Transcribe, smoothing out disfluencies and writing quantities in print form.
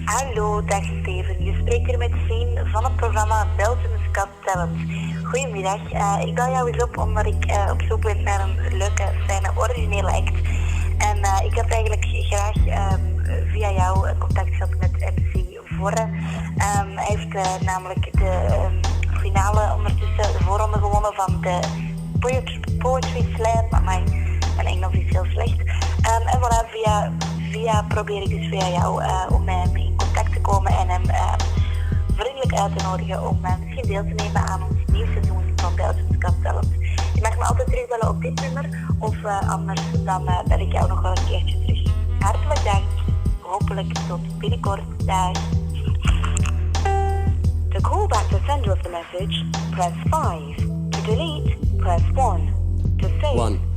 Hallo, dag Steven. Je spreekt hier met Sien van het programma Belgium's Got Talent. Goedemiddag. Ik bel jou eens op omdat ik op zoek ben naar een leuke, fijne, originele act. En ik had eigenlijk graag via jou contact gehad met MC Vorre. Hij heeft namelijk de finale ondertussen de voorronde gewonnen van de Poetry Slam. Maar mijn Engels is heel slecht. En voilà, via probeer ik dus via jou om met hem in contact te komen en hem vriendelijk uit te nodigen om misschien deel te nemen aan ons nieuw seizoen van Belgium's Got Talent. Je mag me altijd terugbellen op dit nummer of anders dan bel ik jou nog wel een keertje terug. Hartelijk dank. Hopelijk tot binnenkort. Dag. To call back the sender of the message, press 5. To delete, press 1. To save... 1